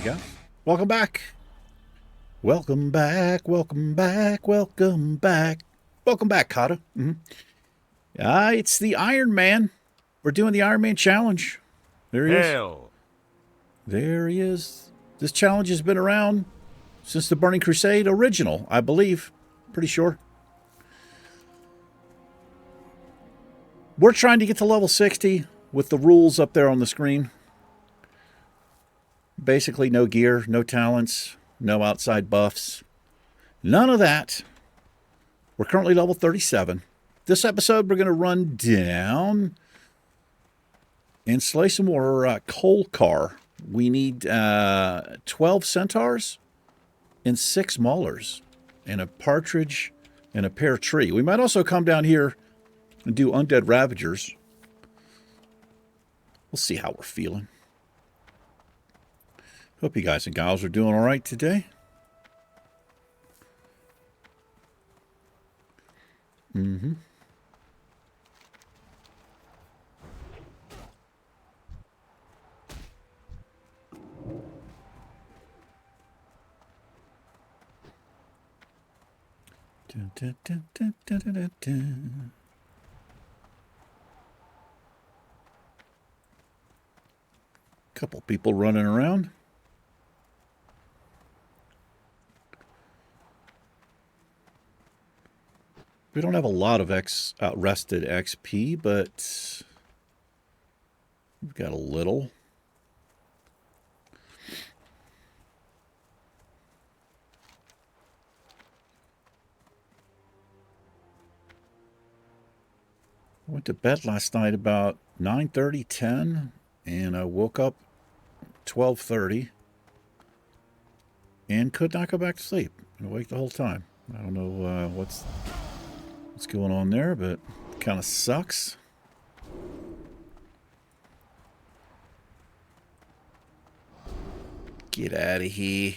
guys. Welcome back. Welcome back. Welcome back. Welcome back. Welcome back, Kata. It's the Iron Man. We're doing the Iron Man challenge. There he is. There he is. This challenge has been around since the Burning Crusade original, I believe. Pretty sure. We're trying to get to level 60 with the rules up there on the screen. Basically, no gear, no talents, no outside buffs. None of that. We're currently level 37. This episode, we're going to run down and slay some more coal car. We need 12 centaurs and 6 maulers and a partridge and a pear tree. We might also come down here and do undead ravagers. We'll see how we're feeling. Hope you guys and gals are doing all right today. Dun, dun, dun, dun, dun, dun, dun. Couple people running around. We don't have a lot of rested XP, but we've got a little. I went to bed last night about 9:30, 10, and I woke up 12:30 and could not go back to sleep. I'm awake the whole time. I don't know what's going on there, but it kind of sucks. Get out of here.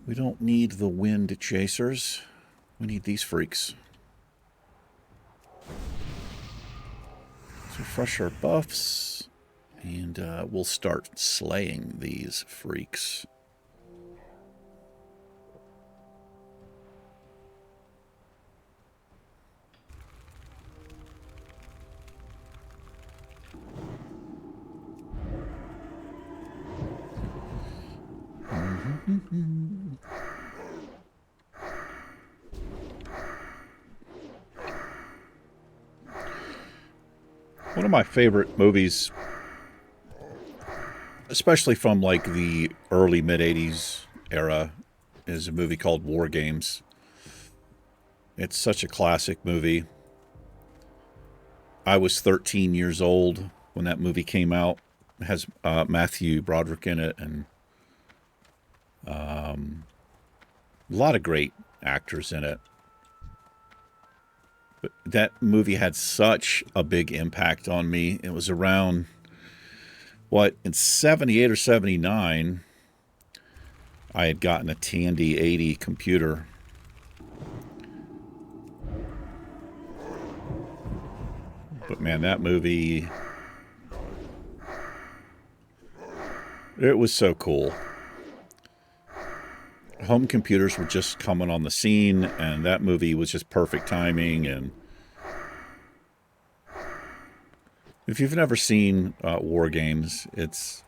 We don't need the wind chasers. We need these freaks. Let's refresh our buffs. And we'll start slaying these freaks. One of my favorite movies, especially from like the early mid-80s era, is a movie called War Games. It's such a classic movie. I was 13 years old when that movie came out. It has Matthew Broderick in it, and a lot of great actors in it. But that movie had such a big impact on me. It was around, in 78 or 79, I had gotten a Tandy 80 computer. But man, that movie, it was so cool. Home computers were just coming on the scene, and that movie was just perfect timing. And if you've never seen War Games, it's,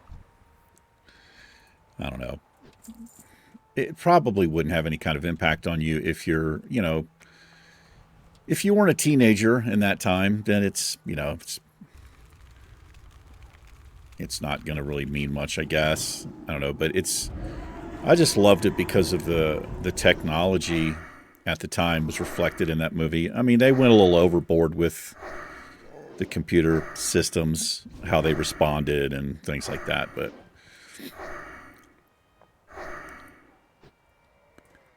I don't know, it probably wouldn't have any kind of impact on you if you're, if you weren't a teenager in that time, then it's not going to really mean much, I guess. I don't know, but I just loved it because of the technology at the time was reflected in that movie. I mean, they went a little overboard with the computer systems, how they responded and things like that, but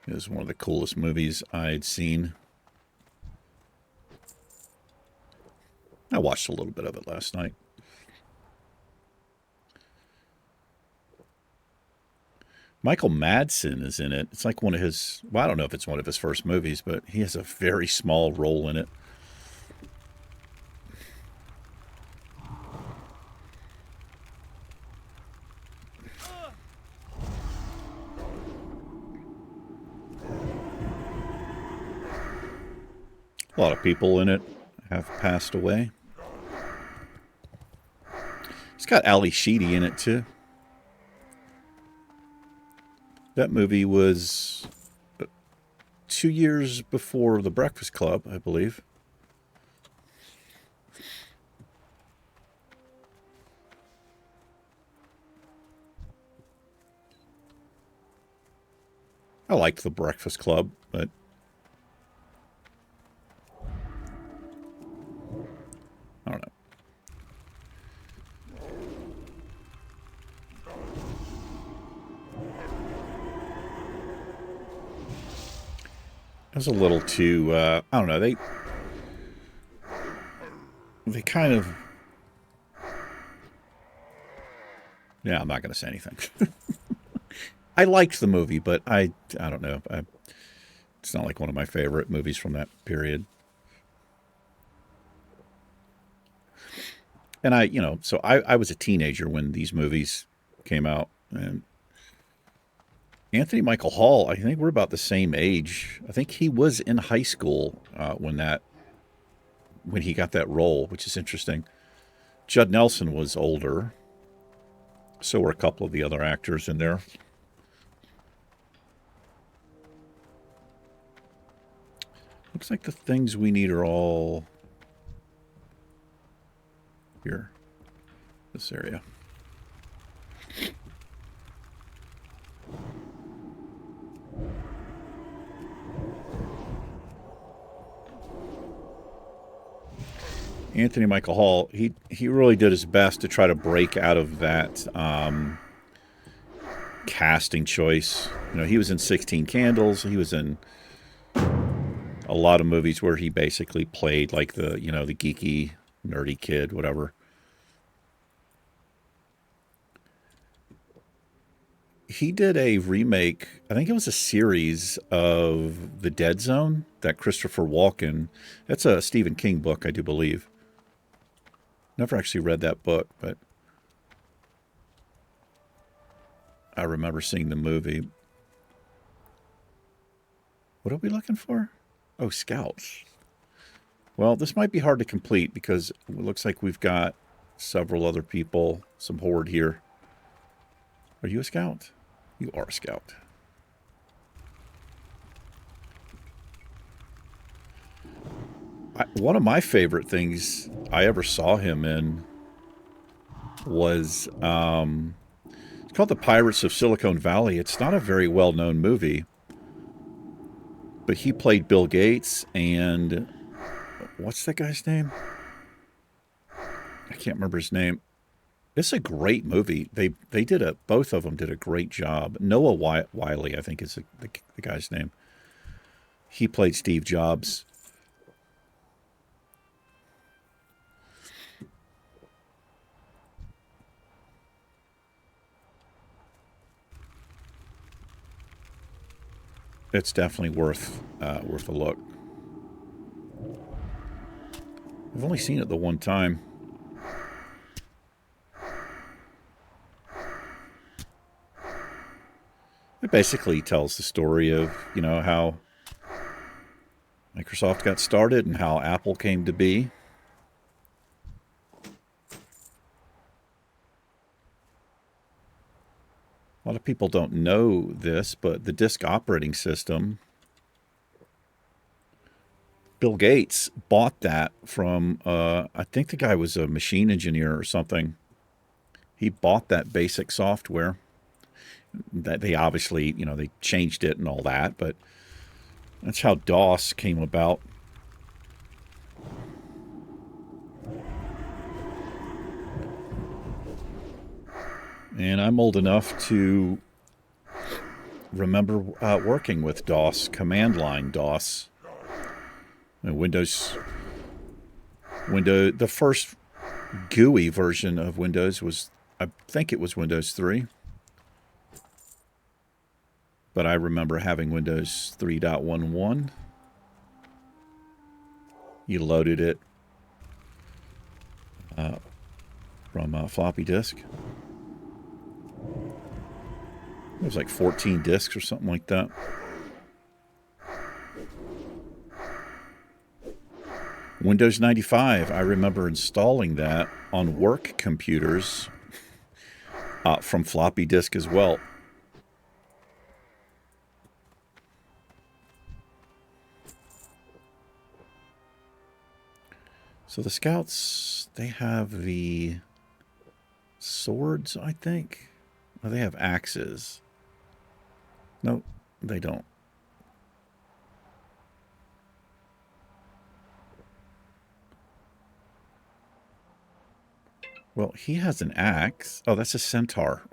it was one of the coolest movies I'd seen. I watched a little bit of it last night. Michael Madsen is in it. It's like one of his, well, I don't know if it's one of his first movies, but he has a very small role in it. A lot of people in it have passed away. It's got Ali Sheedy in it, too. That movie was 2 years before The Breakfast Club, I believe. I liked The Breakfast Club, but I don't know. It was a little too, I don't know, they kind of, yeah, I'm not going to say anything. I liked the movie, but I don't know. It's not like one of my favorite movies from that period. And I was a teenager when these movies came out. And Anthony Michael Hall, I think we're about the same age. I think he was in high school when he got that role, which is interesting. Judd Nelson was older. So were a couple of the other actors in there. Looks like the things we need are all here. This area. Anthony Michael Hall, he really did his best to try to break out of that casting choice. He was in 16 Candles. He was in a lot of movies where he basically played like the geeky, nerdy kid, whatever. He did a remake, I think it was a series of The Dead Zone, that Christopher Walken. That's a Stephen King book, I do believe. Never actually read that book, but I remember seeing the movie. What are we looking for? Oh, scouts. Well, this might be hard to complete because it looks like we've got several other people, some horde here. Are you a scout? You are a scout. One of my favorite things I ever saw him in was it's called The Pirates of Silicon Valley. It's not a very well-known movie, but he played Bill Gates and what's that guy's name? I can't remember his name. It's a great movie. Both of them did a great job. Noah Wiley, I think is the guy's name. He played Steve Jobs. It's definitely worth a look. I've only seen it the one time. It basically tells the story of, how Microsoft got started and how Apple came to be. A lot of people don't know this, but the disk operating system, Bill Gates bought that from, I think the guy was a machine engineer or something. He bought that basic software. That they obviously, they changed it and all that, but that's how DOS came about. And I'm old enough to remember working with DOS, command line DOS. Windows, the first GUI version of Windows was, I think it was Windows 3. But I remember having Windows 3.11. You loaded it from a floppy disk. It was like 14 disks or something like that. Windows 95, I remember installing that on work computers from floppy disk as well. So the scouts, they have the swords, I think. Oh, they have axes. No, they don't. Well, he has an axe. Oh, that's a centaur.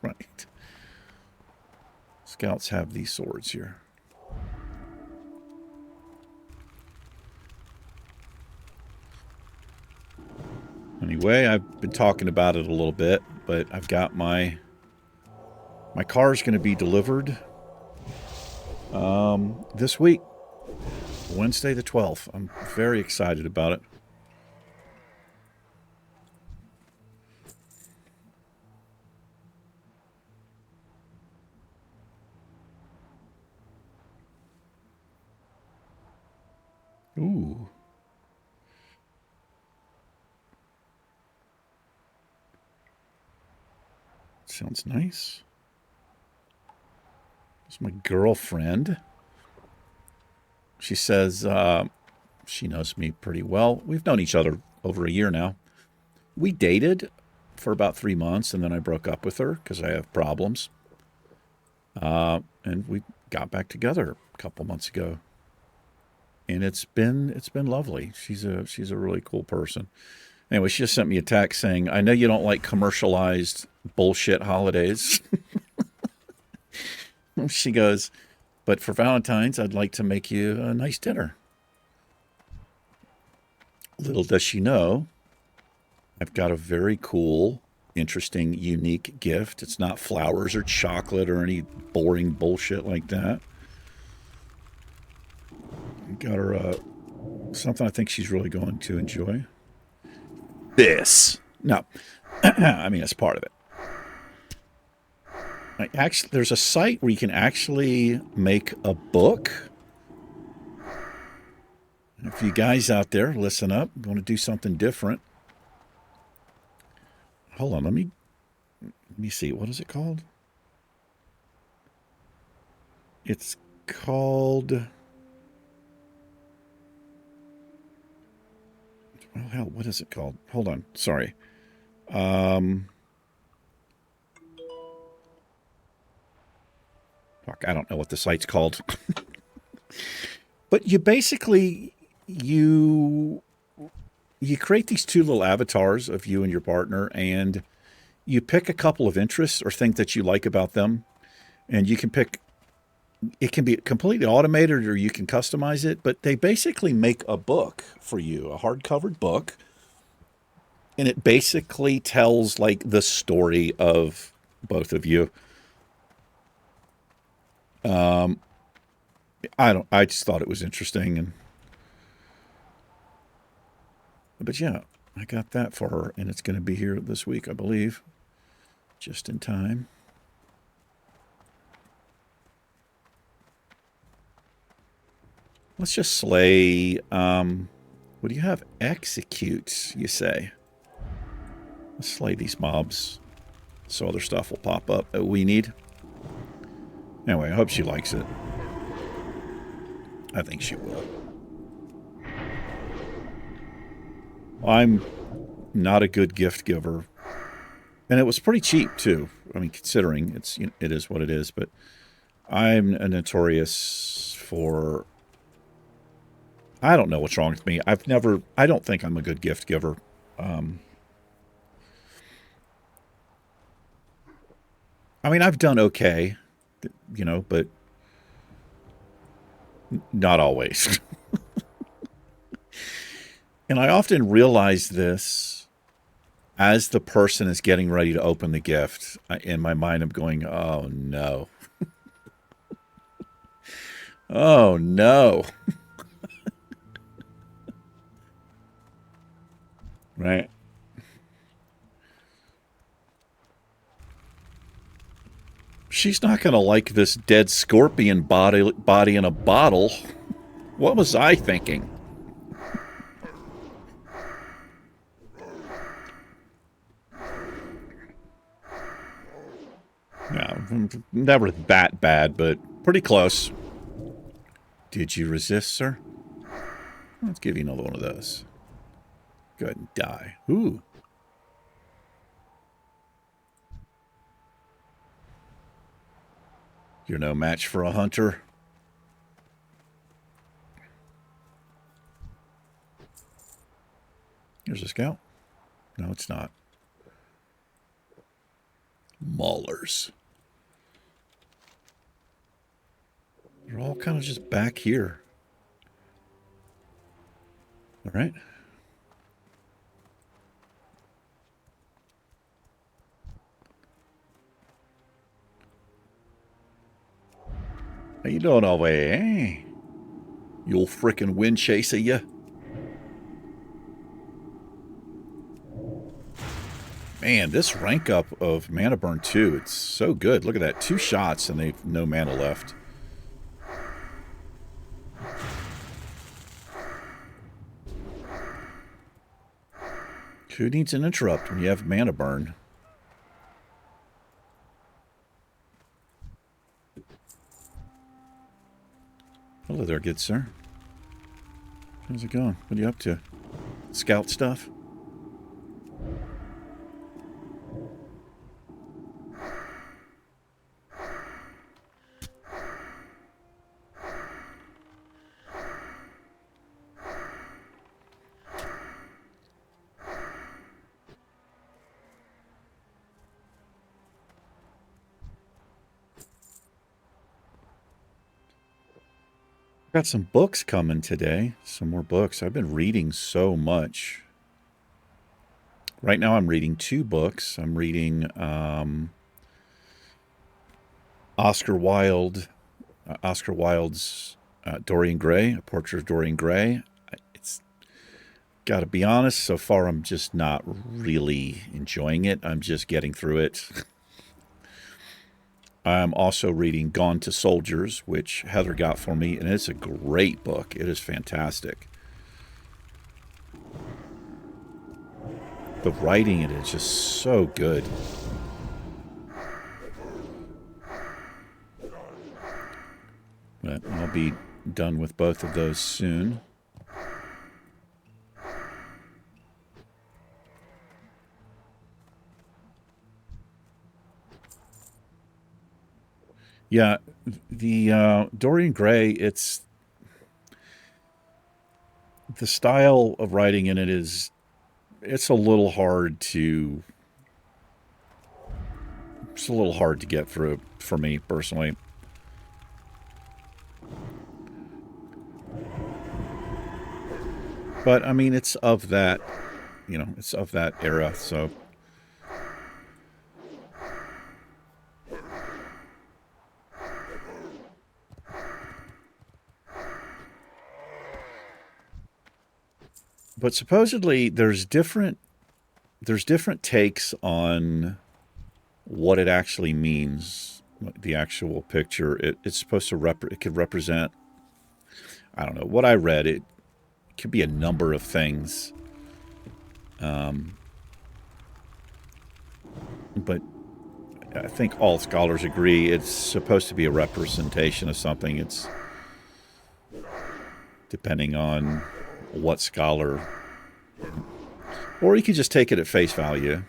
Right. Scouts have these swords here. Anyway, I've been talking about it a little bit, but I've got my car's going to be delivered this week, Wednesday the 12th. I'm very excited about it. Ooh. Sounds nice. It's my girlfriend. She says she knows me pretty well. We've known each other over a year now. We dated for about 3 months, and then I broke up with her because I have problems. And we got back together a couple months ago. And it's been lovely. She's a really cool person. Anyway, she just sent me a text saying, I know you don't like commercialized bullshit holidays. She goes, but for Valentine's, I'd like to make you a nice dinner. Little does she know, I've got a very cool, interesting, unique gift. It's not flowers or chocolate or any boring bullshit like that. Got her something I think she's really going to enjoy. This. No. I mean, it's part of it. Actually, there's a site where you can actually make a book. If you guys out there, listen up. I'm going to do something different. Hold on, let me see. What is it called? It's called... Well, hell, what is it called? Hold on. Sorry. Fuck, I don't know what the site's called. But you basically, you create these two little avatars of you and your partner, and you pick a couple of interests or things that you like about them, and you can pick... It can be completely automated or you can customize it, but they basically make a book for you, a hard-covered book, and it basically tells, like, the story of both of you. I just thought it was interesting, but yeah, I got that for her, and it's going to be here this week, I believe, just in time. Let's just slay, what do you have? Execute, you say. Let's slay these mobs so other stuff will pop up that we need. Anyway, I hope she likes it. I think she will. I'm not a good gift giver. And it was pretty cheap, too. I mean, considering it is what it is, but I'm notorious for... I don't know what's wrong with me. I don't think I'm a good gift giver. I mean, I've done okay, you know, but not always. And I often realize this as the person is getting ready to open the gift. In my mind, I'm going, oh, no. Oh, no. Right. She's not going to like this dead scorpion body in a bottle. What was I thinking? Never that bad, but pretty close. Did you resist, sir? Let's give you another one of those. Go ahead and die. Ooh. You're no match for a hunter. Here's a scout. No, it's not. Maulers. They're all kind of just back here. All right. How you doing all the way, eh? You old frickin' wind chaser, ya? Man, this rank up of Mana Burn 2, it's so good. Look at that. 2 shots and they've no mana left. Who needs an interrupt when you have Mana Burn? Hello there, good sir. How's it going? What are you up to? Scout stuff? Got some books coming today. Some more books. I've been reading so much. Right now I'm reading 2 books. I'm reading Oscar Wilde's Dorian Gray, A Portrait of Dorian Gray. It's got to be honest, so far I'm just not really enjoying it. I'm just getting through it. I'm also reading Gone to Soldiers, which Heather got for me, and it's a great book. It is fantastic. The writing in it is just so good. But I'll be done with both of those soon. Yeah, the Dorian Gray, it's the style of writing in it is, it's a little hard to get through for me personally. But I mean, it's of that, you know, it's of that era, so. But supposedly there's different takes on what it actually means, the actual picture. It's supposed to it could represent, I don't know, what I read, it could be a number of things. But I think all scholars agree it's supposed to be a representation of something. It's depending on what scholar, or you could just take it at face value.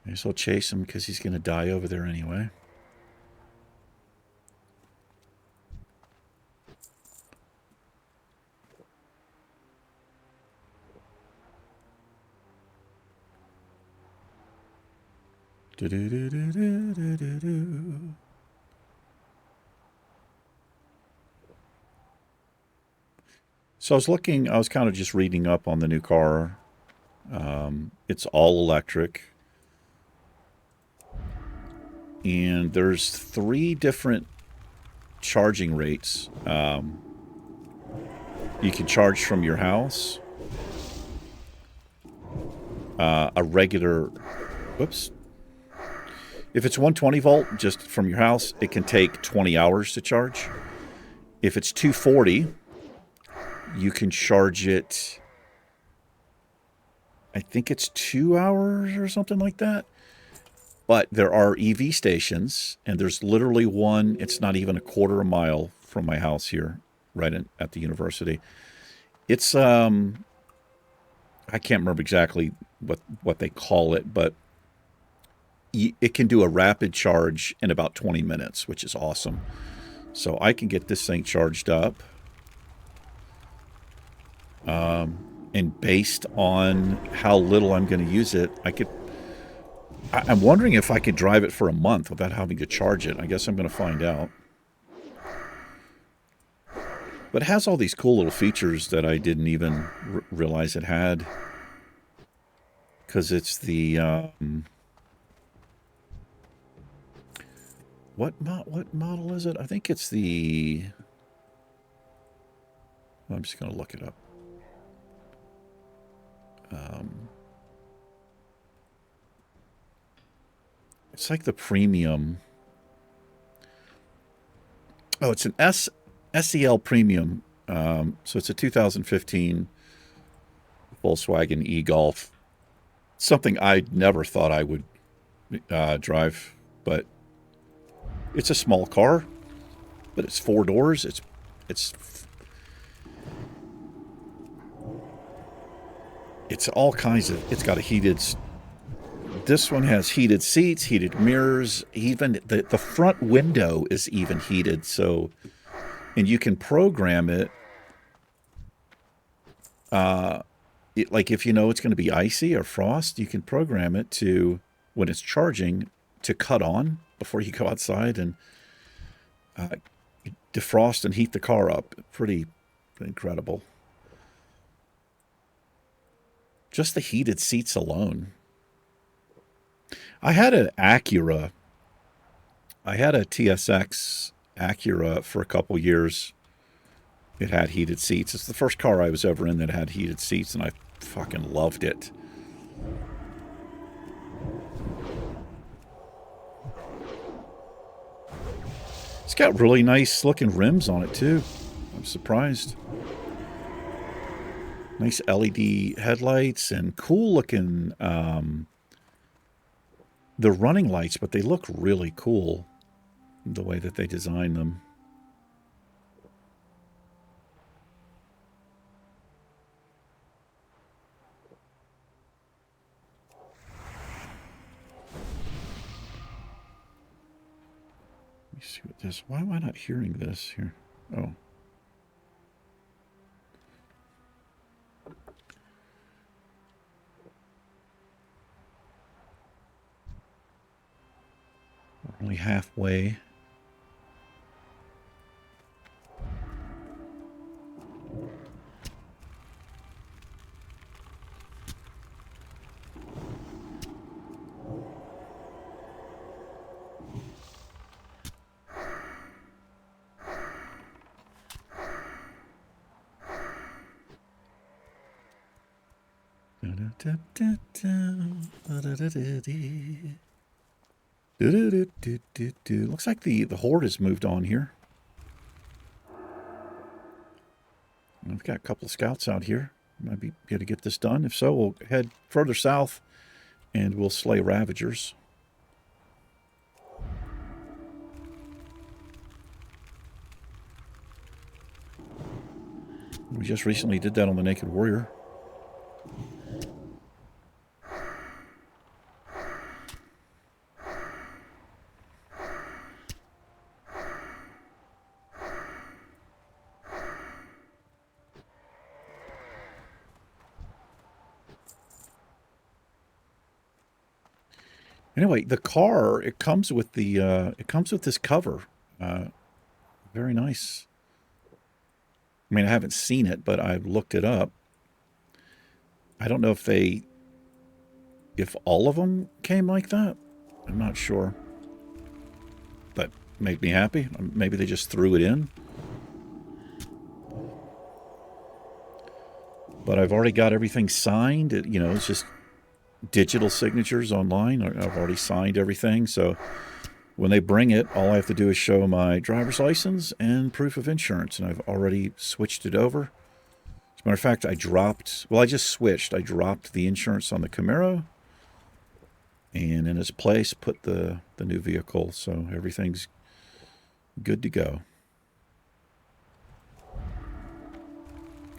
May as well chase him because he's going to die over there anyway. So I was kind of just reading up on the new car. It's all electric. And there's 3 different charging rates. You can charge from your house. A regular, whoops. If it's 120 volt, just from your house, it can take 20 hours to charge. If it's 240, you can charge it, I think it's 2 hours or something like that. But there are EV stations, and there's literally one, it's not even a quarter of a mile from my house here, right at the university. It's, I can't remember exactly what they call it, but it can do a rapid charge in about 20 minutes, which is awesome. So I can get this thing charged up. And based on how little I'm going to use it, I'm wondering if I could drive it for a month without having to charge it. I guess I'm going to find out. But it has all these cool little features that I didn't even realize it had. Because it's the... What model is it? I think it's the... I'm just going to look it up. It's like the premium. Oh, it's an SEL premium. So it's a 2015 Volkswagen e-Golf. Something I never thought I would drive, but it's a small car, but it's 4 doors. It's all kinds of, it's got a heated, this one has heated seats, heated mirrors, even the front window is even heated. So, and you can program it, like if you know it's going to be icy or frost, you can program it to, when it's charging, to cut on before you go outside and defrost and heat the car up. Pretty incredible. Just the heated seats alone. I had an Acura. I had a TSX Acura for a couple years. It had heated seats. It's the first car I was ever in that had heated seats, and I fucking loved it. It's got really nice looking rims on it too. I'm surprised. Nice LED headlights and cool looking, they're running lights, but they look really cool the way that they design them. Let me see what this, why am I not hearing this here? Oh. Only halfway. Looks like the horde has moved on here. We've got a couple of scouts out here. Might be able to get this done. If so, we'll head further south and we'll slay Ravagers. We just recently did that on the Naked Warrior. Anyway, the car, it comes with the it comes with this cover. Very nice. I mean, I haven't seen it, but I've looked it up. I don't know if all of them came like that. I'm not sure. But made me happy. Maybe they just threw it in. But I've already got everything signed. It's just digital signatures online. I've already signed everything. So when they bring it, all I have to do is show my driver's license and proof of insurance. And I've already switched it over. As a matter of fact, I just switched. I dropped the insurance on the Camaro. And in its place, put the new vehicle. So everything's good to go.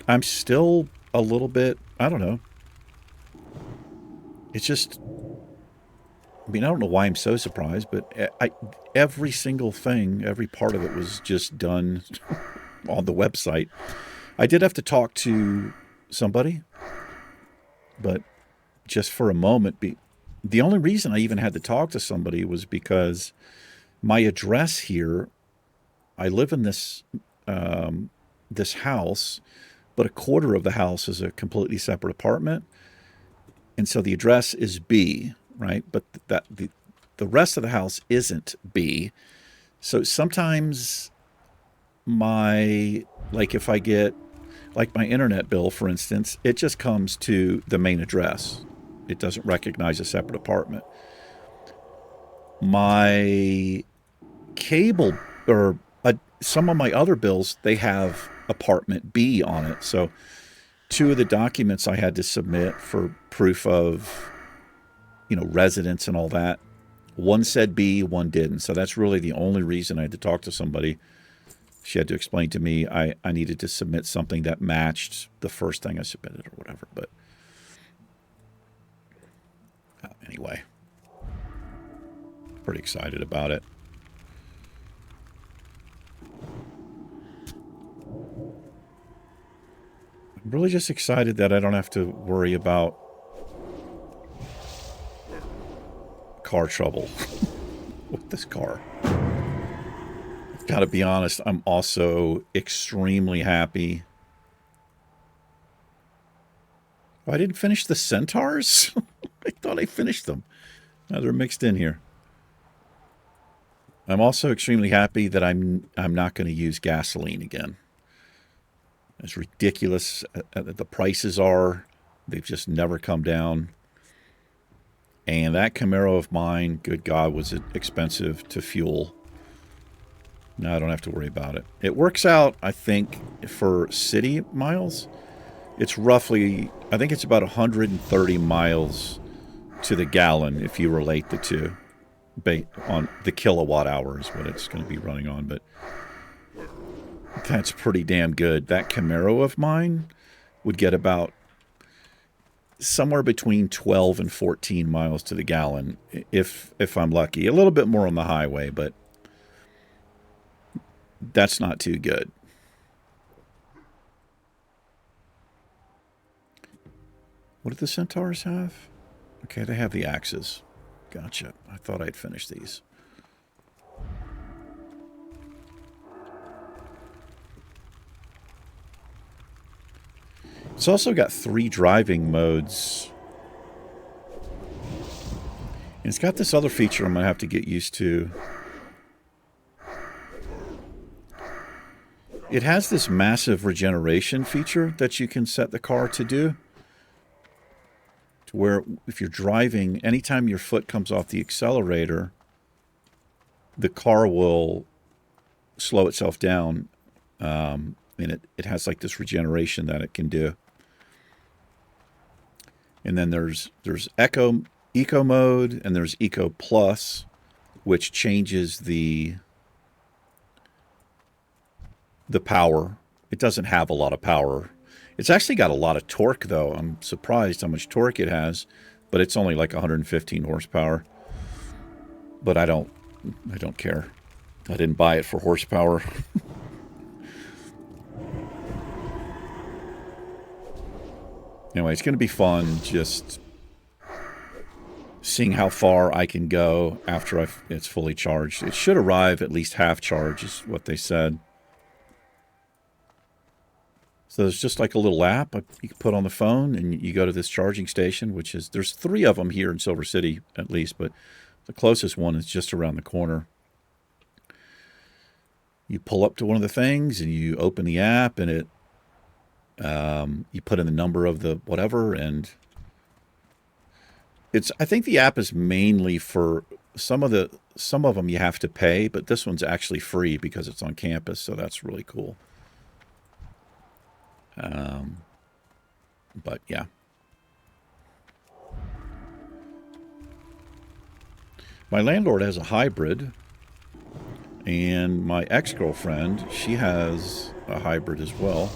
I'm still a little bit, I don't know. It's just, I mean, I don't know why I'm so surprised, but every single thing, every part of it was just done on the website. I did have to talk to somebody, but just for a moment, the only reason I even had to talk to somebody was because my address here, I live in this house, but a quarter of the house is a completely separate apartment. And so the address is B, right? But the rest of the house isn't B. So sometimes if I get, like my internet bill, for instance, it just comes to the main address. It doesn't recognize a separate apartment. My cable, or some of my other bills, they have apartment B on it. So 2 of the documents I had to submit for proof of, residence and all that, one said B, one didn't. So that's really the only reason I had to talk to somebody. She had to explain to me I needed to submit something that matched the first thing I submitted or whatever. But anyway, pretty excited about it. I'm really just excited that I don't have to worry about car trouble with this car. I've got to be honest, I'm also extremely happy. Oh, I didn't finish the Centaurs? I thought I finished them. Now they're mixed in here. I'm also extremely happy that I'm not going to use gasoline again. As ridiculous the prices are, they've just never come down. And that Camaro of mine, good God, was it expensive to fuel. Now I don't have to worry about it. It works out, I think, for city miles. It's roughly, I think it's about 130 miles to the gallon if you relate the two. On the kilowatt hour is what it's going to be running on, but that's pretty damn good. That Camaro of mine would get about somewhere between 12 and 14 miles to the gallon if I'm lucky. A little bit more on the highway, but that's not too good. What do the Centaurs have? Okay, they have the axes. Gotcha. I thought I'd finish these. It's also got 3 driving modes. And it's got this other feature I'm going to have to get used to. It has this massive regeneration feature that you can set the car to do. To where if you're driving, anytime your foot comes off the accelerator, the car will slow itself down. And it has like this regeneration that it can do. And then there's Eco mode, and there's Eco Plus, which changes the power. It doesn't have a lot of power. It's actually got a lot of torque, though. I'm surprised how much torque it has, but it's only like 115 horsepower. But I don't care. I didn't buy it for horsepower. Anyway, it's going to be fun just seeing how far I can go after it's fully charged. It should arrive at least half charge is what they said. So there's just like a little app you can put on the phone, and you go to this charging station, which is, there's 3 of them here in Silver City at least, but the closest one is just around the corner. You pull up to one of the things and you open the app, and it you put in the number of the whatever, and I think the app is mainly for some of them you have to pay, but this one's actually free because it's on campus, so that's really cool. But yeah. My landlord has a hybrid, and my ex-girlfriend, she has a hybrid as well.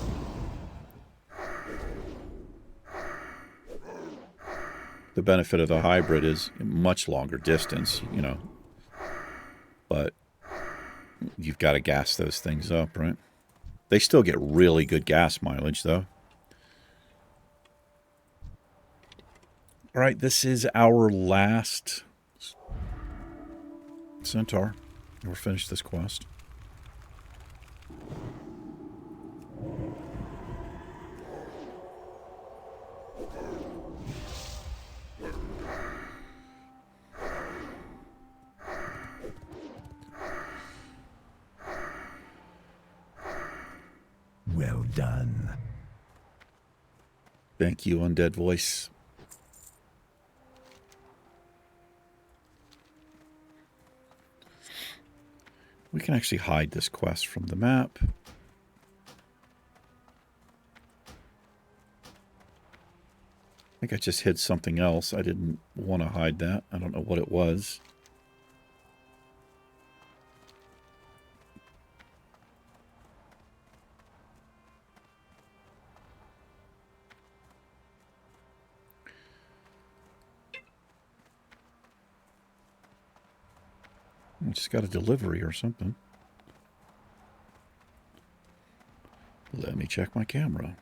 The benefit of the hybrid is much longer distance, you know, but you've got to gas those things up, right? They still get really good gas mileage, though. All right, this is our last centaur. We'll finish this quest. Well done. Thank you, Undead Voice. We can actually hide this quest from the map. I think I just hid something else. I didn't want to hide that. I don't know what it was. I just got a delivery or something. Let me check my camera.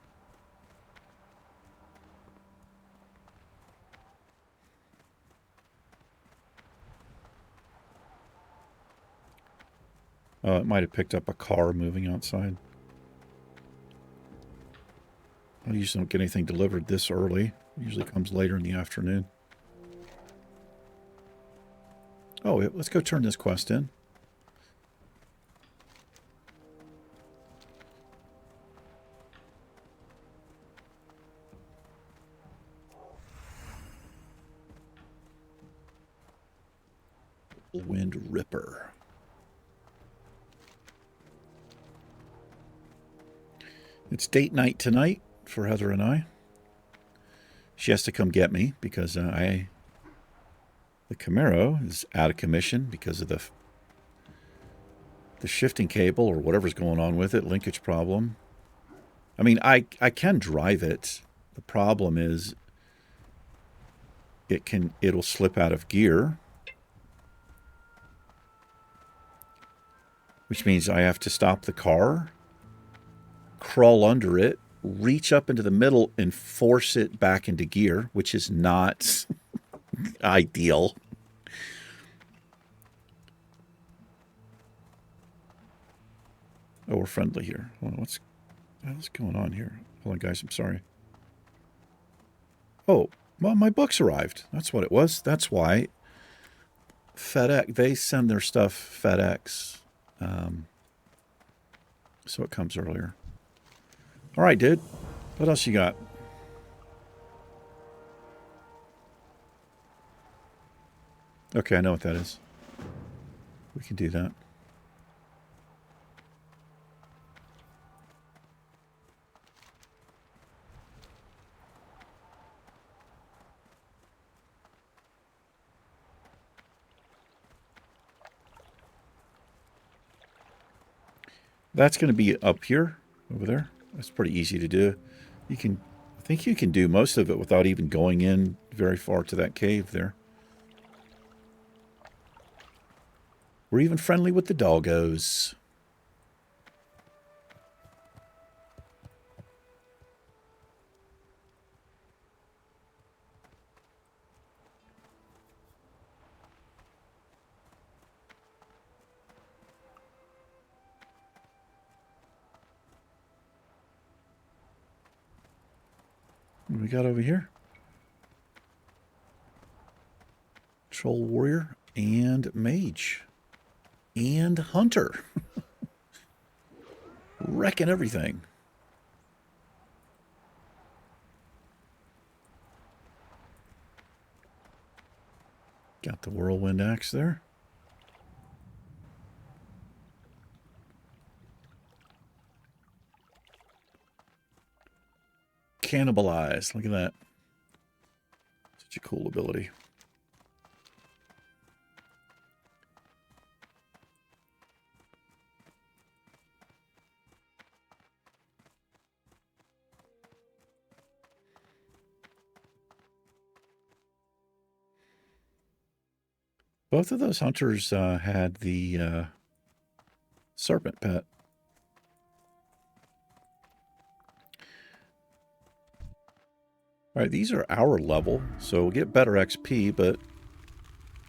It might have picked up a car moving outside. I usually don't get anything delivered this early. It usually comes later in the afternoon. Oh, let's go turn this quest in. Wind Ripper. It's date night tonight for Heather and I. She has to come get me because the Camaro is out of commission because of the shifting cable or whatever's going on with it, linkage problem. I mean, I can drive it. The problem is it'll slip out of gear, which means I have to stop the car, crawl under it, reach up into the middle, and force it back into gear, which is not ideal. Oh, we're friendly here. Hold on, what's going on here? Hold on, guys. I'm sorry. Oh, well, my books arrived. That's what it was. That's why. FedEx, they send their stuff FedEx. So it comes earlier. All right, dude. What else you got? Okay, I know what that is. We can do that. That's going to be up here, over there. That's pretty easy to do. I think you can do most of it without even going in very far to that cave there. We're even friendly with the doggos. What do we got over here? Troll Warrior and Mage. And Hunter. Wrecking everything. Got the Whirlwind Axe there. Cannibalize. Look at that. Such a cool ability. Both of those hunters had the serpent pet. All right, these are our level, so we'll get better XP, but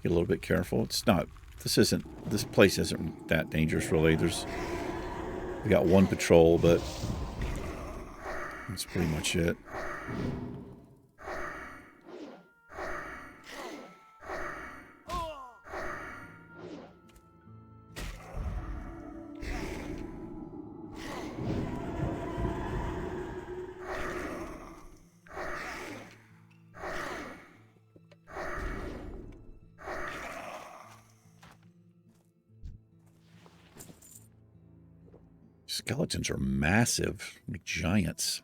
get a little bit careful. It's not, this place isn't that dangerous, really. We got one patrol, but that's pretty much it. Skeletons are massive, like giants.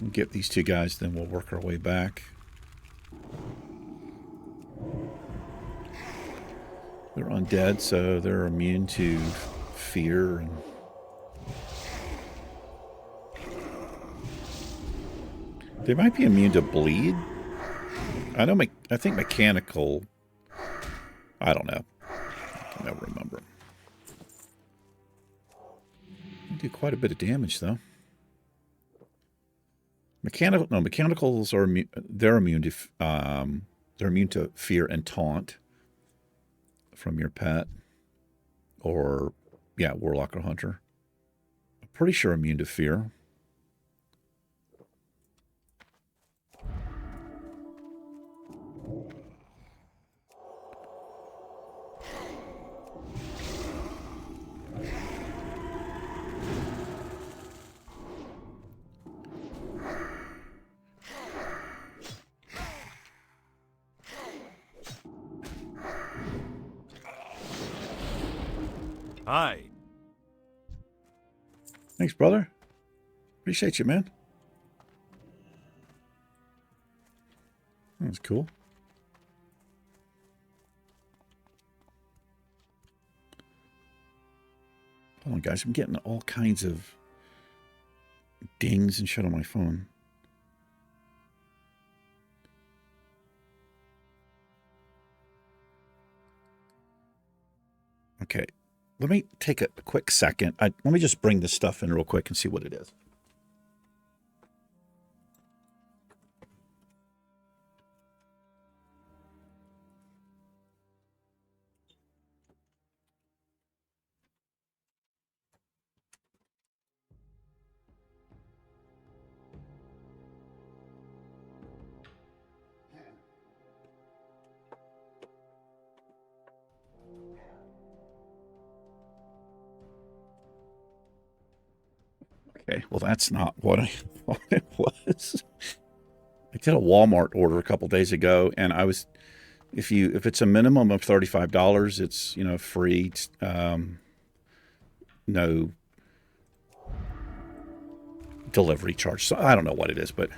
We'll get these two guys, then we'll work our way back. They're undead, so they're immune to fear. And they might be immune to bleed. I think mechanical. I don't know. I can never remember. They do quite a bit of damage, though. Mechanicals are they're immune to fear and taunt from your pet, or yeah, warlock or hunter. I'm pretty sure immune to fear. Hi. Thanks, brother. Appreciate you, man. That was cool. Hold on, guys. I'm getting all kinds of dings and shit on my phone. Okay. Let me take a quick second. Let me just bring this stuff in real quick and see what it is. Okay, well, that's not what I thought it was. I did a Walmart order a couple days ago, and I was, if it's a minimum of $35, it's, free, no delivery charge. So I don't know what it is, but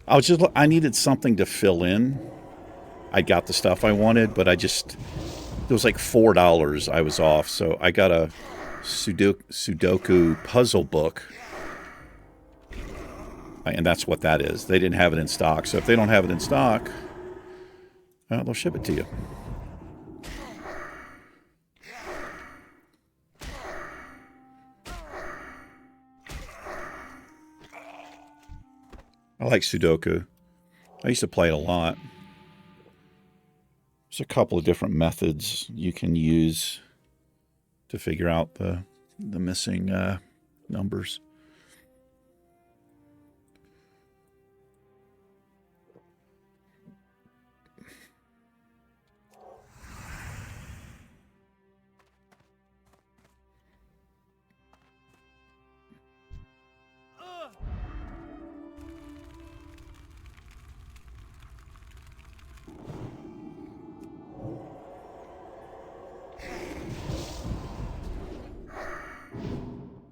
I needed something to fill in. I got the stuff I wanted, but it was like $4 I was off, so I got a Sudoku puzzle book, and that's what that is. They didn't have it in stock, so if they don't have it in stock, They'll ship it to you. I like Sudoku. I used to play it a lot. There's a couple of different methods you can use to figure out the missing numbers.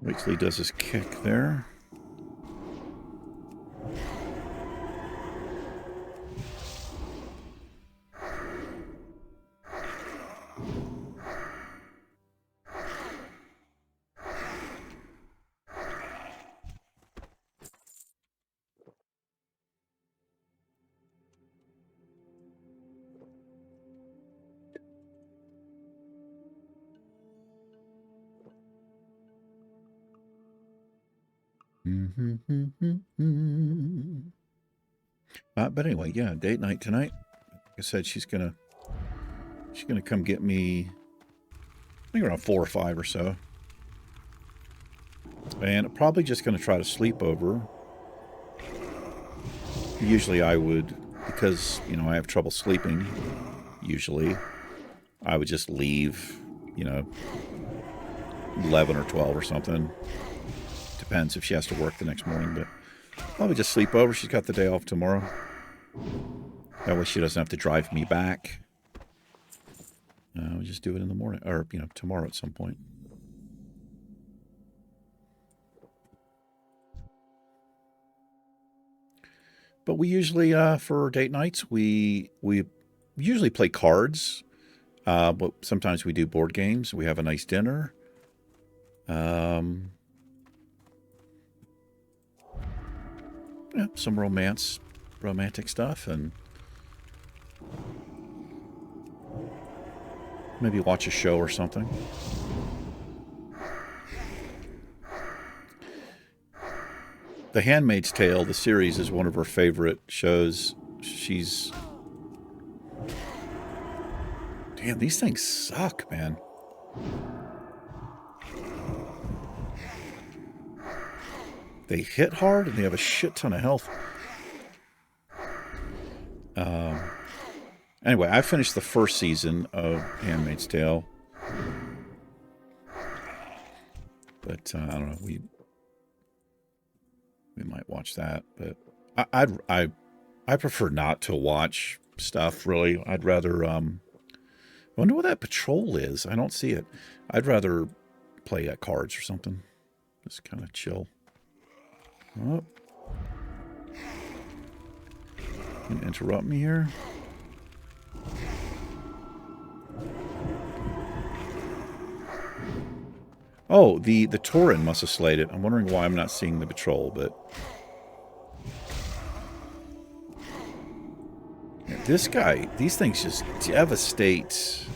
Waits till he does his kick there. But anyway, yeah, date night tonight. Like I said, she's gonna come get me, I think around 4 or 5 or so. And probably just gonna try to sleep over. Usually I would, because, you know, I have trouble sleeping, usually, I would just leave, you know, 11 or 12 or something. Depends if she has to work the next morning, but probably just sleep over. She's got the day off tomorrow. That way she doesn't have to drive me back. We'll just do it in the morning, or, you know, tomorrow at some point. But we usually, for date nights, we usually play cards. But sometimes we do board games. We have a nice dinner. Yeah, some romantic stuff, and maybe watch a show or something. The Handmaid's Tale, the series, is one of her favorite shows. Damn, these things suck, man. They hit hard, and they have a shit ton of health. Anyway, I finished the first season of Handmaid's Tale. But, I don't know, we might watch that. But I prefer not to watch stuff, really. I'd rather, I wonder what that patrol is. I don't see it. I'd rather play cards or something. Just kind of chill. Oh. Can you interrupt me here? Oh, the Tauren must have slayed it. I'm wondering why I'm not seeing the patrol, but... Yeah, this guy, these things just devastate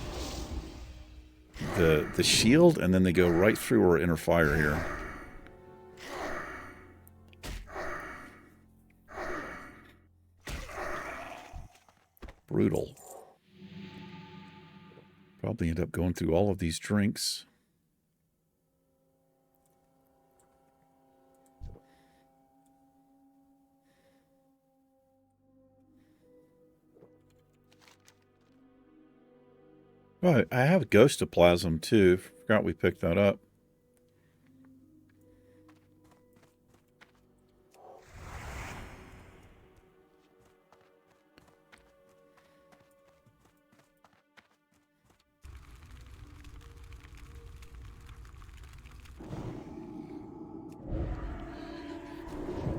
the shield, and then they go right through our inner fire here. Brutal. Probably end up going through all of these drinks. Oh, I have Ghostoplasm too. Forgot we picked that up.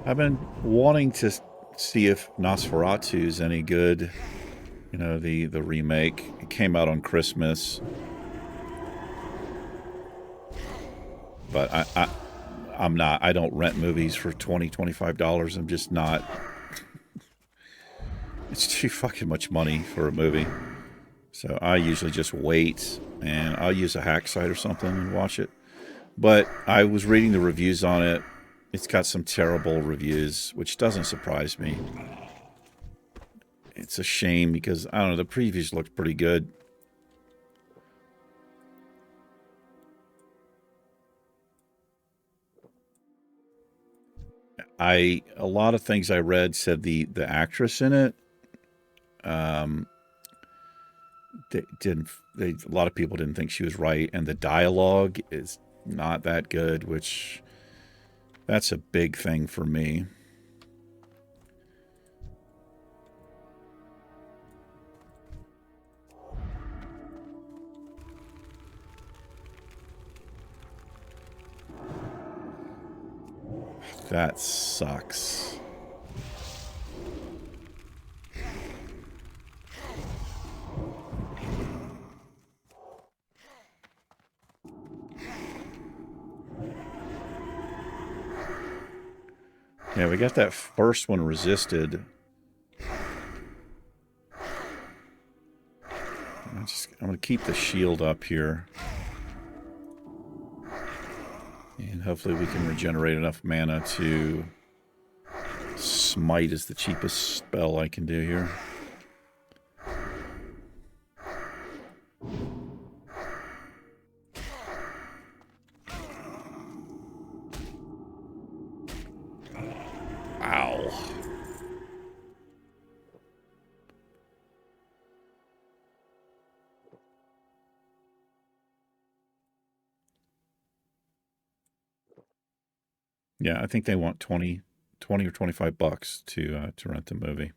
I've been wanting to see if Nosferatu's any good. You know, the remake. It came out on Christmas. But I'm not. I don't rent movies for $20, $25. I'm just not It's too fucking much money for a movie. So I usually just wait, and I'll use a hack site or something and watch it. But I was reading the reviews on it. It's got some terrible reviews, which doesn't surprise me. It's a shame because, I don't know, the previews looked pretty good. A lot of things I read said the actress in it, a lot of people didn't think she was right, and the dialogue is not that good, which that's a big thing for me. That sucks. Yeah, we got that first one resisted. I'm going to keep the shield up here. And hopefully we can regenerate enough mana to... Smite is the cheapest spell I can do here. Ow. Yeah, I think they want 20 or 25 bucks to rent the movie.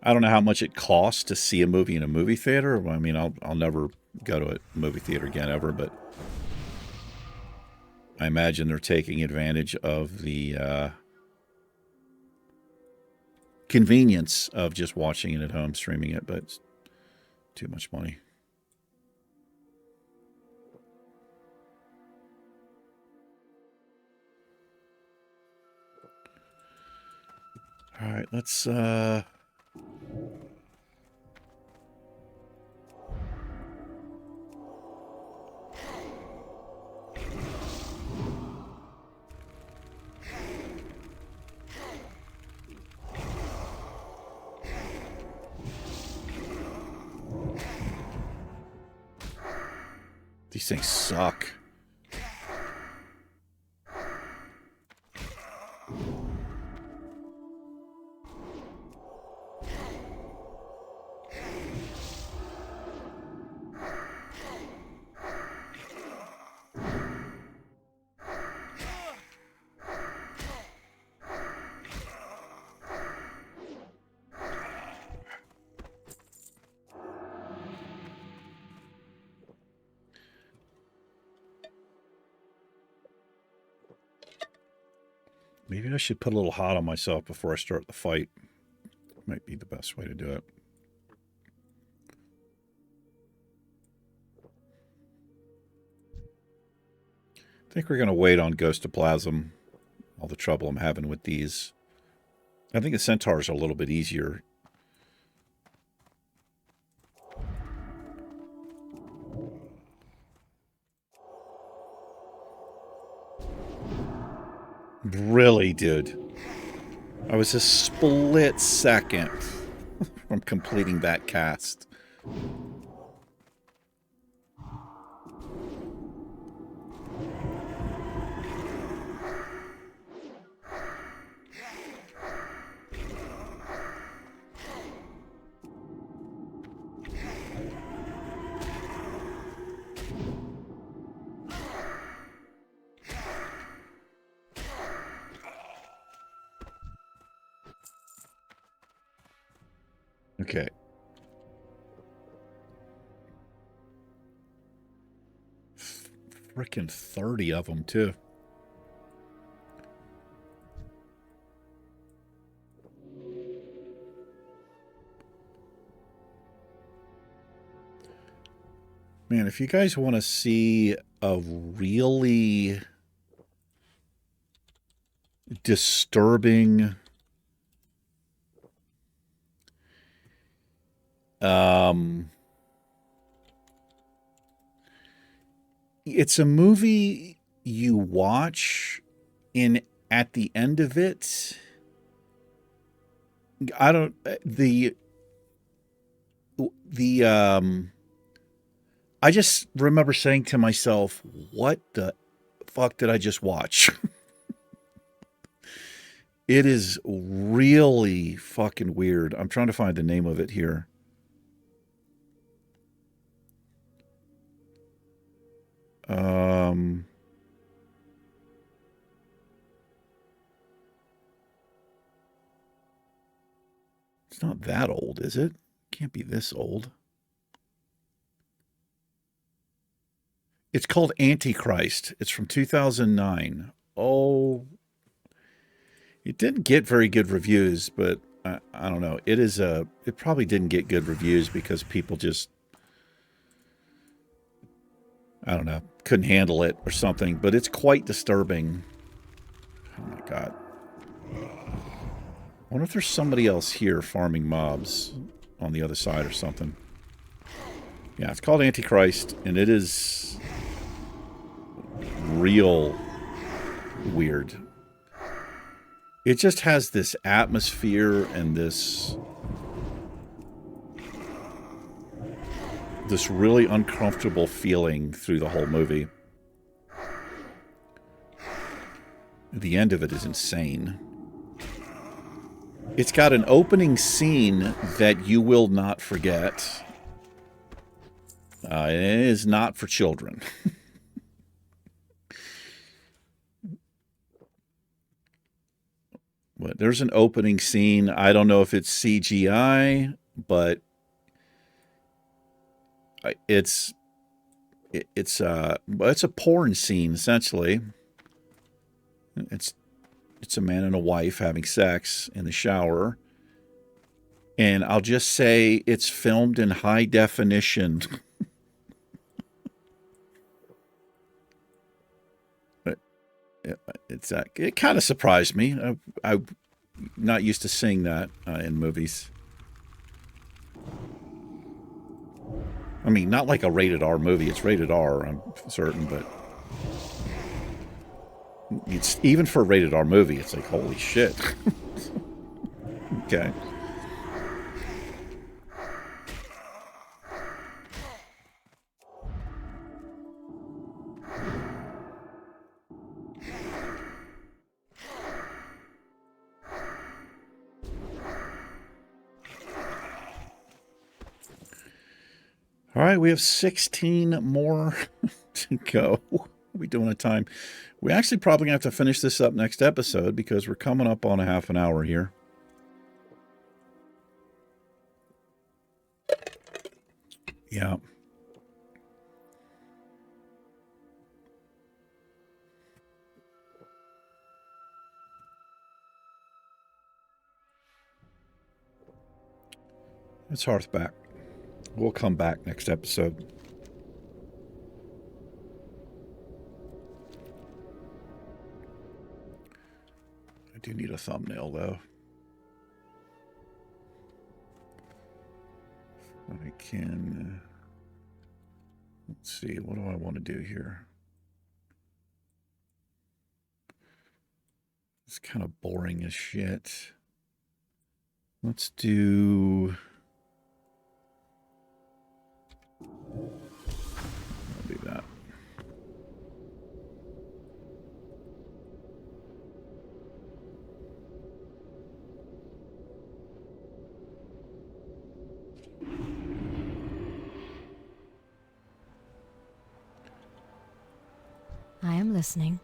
I don't know how much it costs to see a movie in a movie theater. I mean, I'll never go to a movie theater again ever, but I imagine they're taking advantage of the convenience of just watching it at home, streaming it, but it's too much money. All right, let's these things suck. Maybe I should put a little hot on myself before I start the fight. Might be the best way to do it. I think we're going to wait on Ghostoplasm. All the trouble I'm having with these. I think the Centaurs are a little bit easier. Really, dude. I was a split second from completing that cast. Okay. Frickin' 30 of them, too. Man, if you guys want to see a really disturbing. It's a movie you watch, and at the end of it, I don't I just remember saying to myself, what the fuck did I just watch? It is really fucking weird. I'm trying to find the name of it here. It's not that old, is it? Can't be this old. It's called Antichrist. It's from 2009. Oh, it didn't get very good reviews, but I don't know. It probably didn't get good reviews because people just, I don't know, couldn't handle it or something. But it's quite disturbing. Oh my God. I wonder if there's somebody else here farming mobs on the other side or something. Yeah, it's called Antichrist, and it is real weird. It just has this atmosphere and this really uncomfortable feeling through the whole movie. The end of it is insane. It's got an opening scene that you will not forget. It is not for children. But there's an opening scene. I don't know if it's CGI, but it's a porn scene essentially. It's a man and a wife having sex in the shower. And I'll just say it's filmed in high definition. It kind of surprised me. I'm not used to seeing that in movies. I mean, not like a rated R movie. It's rated R, I'm certain, but it's even for a rated R movie, it's like, holy shit. Okay. All right, we have 16 more to go. What are we doing on time? We actually probably have to finish this up next episode because we're coming up on a half an hour here. Yeah. It's Hearthback. We'll come back next episode. I do need a thumbnail, though. I can... let's see, what do I want to do here? It's kind of boring as shit. Let's do... I'll do that. I am listening.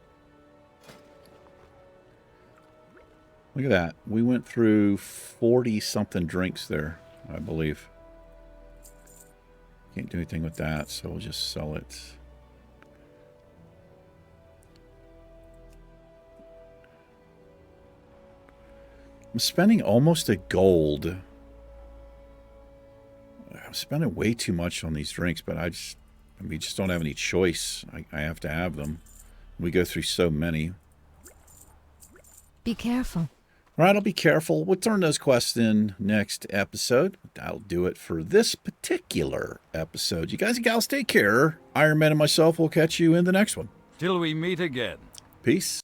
Look at that. We went through 40-something drinks there, I believe. Can't do anything with that, so we'll just sell it. I'm spending almost a gold. I'm spending way too much on these drinks, but we just don't have any choice. I have to have them. We go through so many. Be careful. All right, I'll be careful. We'll turn those quests in next episode. That'll do it for this particular episode. You guys and gals take care. Iron Man and myself will catch you in the next one. Till we meet again. Peace.